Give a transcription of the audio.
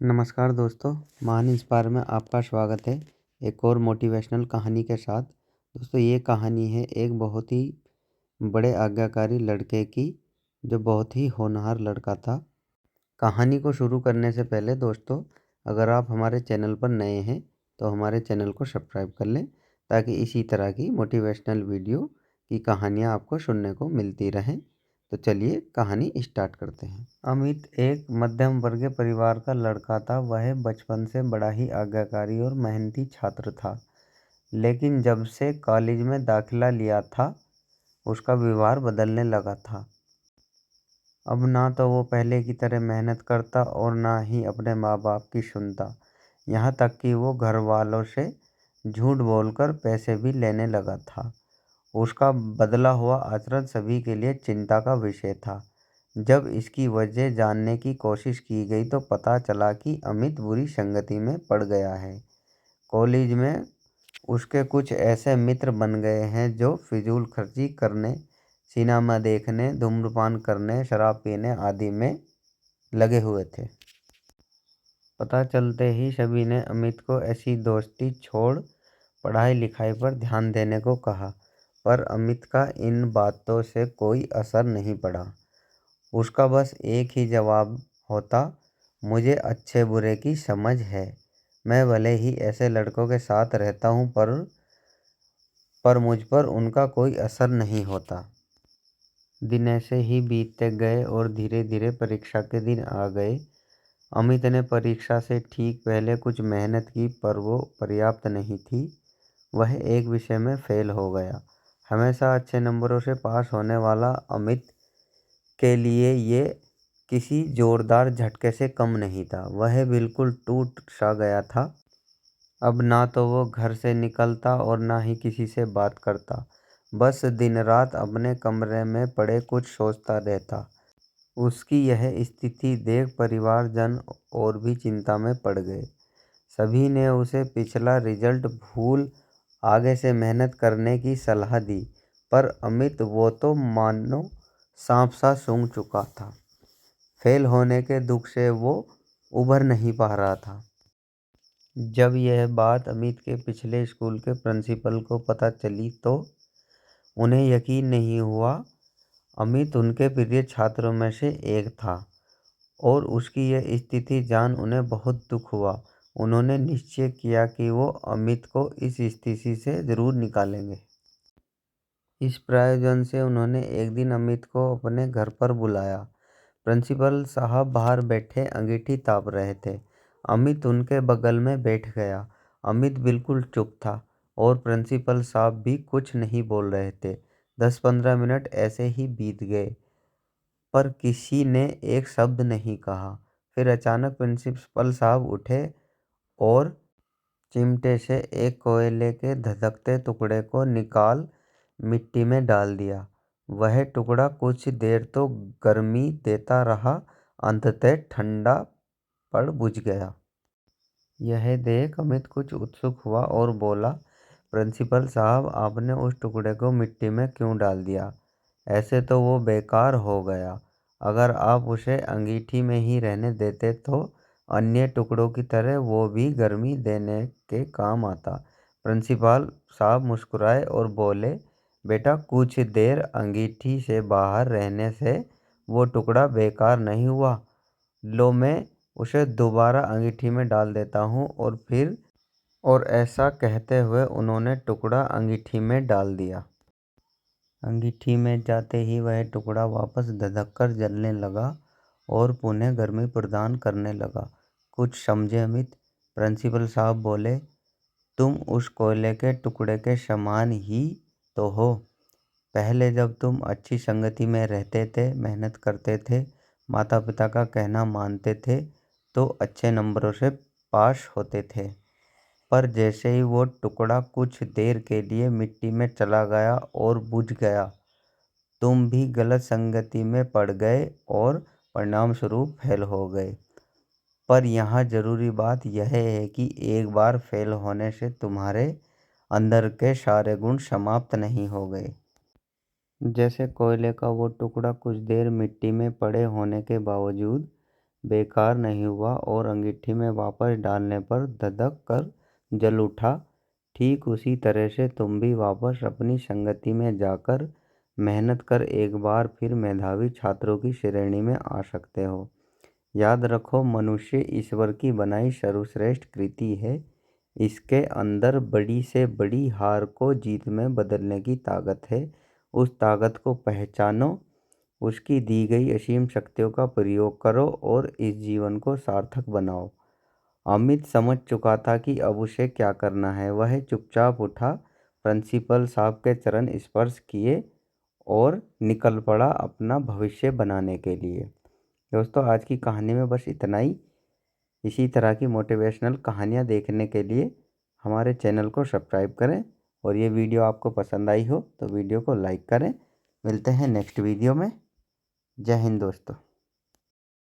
नमस्कार दोस्तों, महान इंस्पायर में आपका स्वागत है एक और मोटिवेशनल कहानी के साथ। दोस्तों, ये कहानी है एक बहुत ही बड़े आज्ञाकारी लड़के की, जो बहुत ही होनहार लड़का था। कहानी को शुरू करने से पहले दोस्तों, अगर आप हमारे चैनल पर नए हैं तो हमारे चैनल को सब्सक्राइब कर लें, ताकि इसी तरह की मोटिवेशनल वीडियो की कहानियाँ आपको सुनने को मिलती रहें। तो चलिए कहानी स्टार्ट करते हैं। अमित एक मध्यम वर्गीय परिवार का लड़का था। वह बचपन से बड़ा ही आज्ञाकारी और मेहनती छात्र था, लेकिन जब से कॉलेज में दाखिला लिया था, उसका व्यवहार बदलने लगा था। अब ना तो वो पहले की तरह मेहनत करता और ना ही अपने माँ बाप की सुनता। यहाँ तक कि वो घर वालों से झूठ बोलकर पैसे भी लेने लगा था। उसका बदला हुआ आचरण सभी के लिए चिंता का विषय था। जब इसकी वजह जानने की कोशिश की गई तो पता चला कि अमित बुरी संगति में पड़ गया है। कॉलेज में उसके कुछ ऐसे मित्र बन गए हैं जो फिजूल खर्ची करने, सिनेमा देखने, धूम्रपान करने, शराब पीने आदि में लगे हुए थे। पता चलते ही सभी ने अमित को ऐसी दोस्ती छोड़ पढ़ाई लिखाई पर ध्यान देने को कहा, पर अमित का इन बातों से कोई असर नहीं पड़ा। उसका बस एक ही जवाब होता, मुझे अच्छे बुरे की समझ है। मैं भले ही ऐसे लड़कों के साथ रहता हूँ, पर मुझ पर उनका कोई असर नहीं होता। दिन ऐसे ही बीतते गए और धीरे धीरे परीक्षा के दिन आ गए। अमित ने परीक्षा से ठीक पहले कुछ मेहनत की, पर वो पर्याप्त नहीं थी। वह एक विषय में फेल हो गया। हमेशा अच्छे नंबरों से पास होने वाला अमित के लिए ये किसी जोरदार झटके से कम नहीं था। वह बिल्कुल टूट सा गया था। अब ना तो वो घर से निकलता और ना ही किसी से बात करता। बस दिन रात अपने कमरे में पड़े कुछ सोचता रहता। उसकी यह स्थिति देख परिवारजन और भी चिंता में पड़ गए। सभी ने उसे पिछला रिजल्ट भूल आगे से मेहनत करने की सलाह दी, पर अमित वो तो मानो सांप सा सूंघ चुका था। फेल होने के दुख से वो उभर नहीं पा रहा था। जब यह बात अमित के पिछले स्कूल के प्रिंसिपल को पता चली तो उन्हें यकीन नहीं हुआ। अमित उनके प्रिय छात्रों में से एक था और उसकी यह स्थिति जान उन्हें बहुत दुख हुआ। उन्होंने निश्चय किया कि वो अमित को इस स्थिति से जरूर निकालेंगे। इस प्रयोजन से उन्होंने एक दिन अमित को अपने घर पर बुलाया। प्रिंसिपल साहब बाहर बैठे अंगीठी ताप रहे थे। अमित उनके बगल में बैठ गया। अमित बिल्कुल चुप था और प्रिंसिपल साहब भी कुछ नहीं बोल रहे थे। 10-15 मिनट ऐसे ही बीत गए, पर किसी ने एक शब्द नहीं कहा। फिर अचानक प्रिंसिपल साहब उठे और चिमटे से एक कोयले के धधकते टुकड़े को निकाल मिट्टी में डाल दिया। वह टुकड़ा कुछ देर तो गर्मी देता रहा, अंततः ठंडा पड़ बुझ गया। यह देख अमित कुछ उत्सुक हुआ और बोला, प्रिंसिपल साहब, आपने उस टुकड़े को मिट्टी में क्यों डाल दिया? ऐसे तो वो बेकार हो गया। अगर आप उसे अंगीठी में ही रहने देते तो अन्य टुकड़ों की तरह वो भी गर्मी देने के काम आता। प्रिंसिपल साहब मुस्कुराए और बोले, बेटा, कुछ देर अंगीठी से बाहर रहने से वो टुकड़ा बेकार नहीं हुआ। लो, मैं उसे दोबारा अंगीठी में डाल देता हूँ और ऐसा कहते हुए उन्होंने टुकड़ा अंगीठी में डाल दिया। अंगीठी में जाते ही वह टुकड़ा वापस धधक कर जलने लगा और पुनः गर्मी प्रदान करने लगा। कुछ समझे अमित? प्रिंसिपल साहब बोले, तुम उस कोयले के टुकड़े के समान ही तो हो। पहले जब तुम अच्छी संगति में रहते थे, मेहनत करते थे, माता पिता का कहना मानते थे, तो अच्छे नंबरों से पास होते थे। पर जैसे ही वो टुकड़ा कुछ देर के लिए मिट्टी में चला गया और बुझ गया, तुम भी गलत संगति में पड़ गए और परिणाम स्वरूप फेल हो गए। पर यहाँ जरूरी बात यह है कि एक बार फेल होने से तुम्हारे अंदर के सारे गुण समाप्त नहीं हो गए। जैसे कोयले का वो टुकड़ा कुछ देर मिट्टी में पड़े होने के बावजूद बेकार नहीं हुआ और अंगीठी में वापस डालने पर धधक कर जल उठा। ठीक उसी तरह से तुम भी वापस अपनी संगति में जाकर मेहनत कर एक बार फिर मेधावी छात्रों की श्रेणी में आ सकते हो। याद रखो, मनुष्य ईश्वर की बनाई सर्वश्रेष्ठ कृति है। इसके अंदर बड़ी से बड़ी हार को जीत में बदलने की ताकत है। उस ताकत को पहचानो, उसकी दी गई असीम शक्तियों का प्रयोग करो और इस जीवन को सार्थक बनाओ। अमित समझ चुका था कि अब उसे क्या करना है। वह चुपचाप उठा, प्रिंसिपल साहब के चरण स्पर्श किए और निकल पड़ा अपना भविष्य बनाने के लिए। दोस्तों, आज की कहानी में बस इतना ही। इसी तरह की मोटिवेशनल कहानियाँ देखने के लिए हमारे चैनल को सब्सक्राइब करें और ये वीडियो आपको पसंद आई हो तो वीडियो को लाइक करें। मिलते हैं नेक्स्ट वीडियो में। जय हिंद दोस्तों।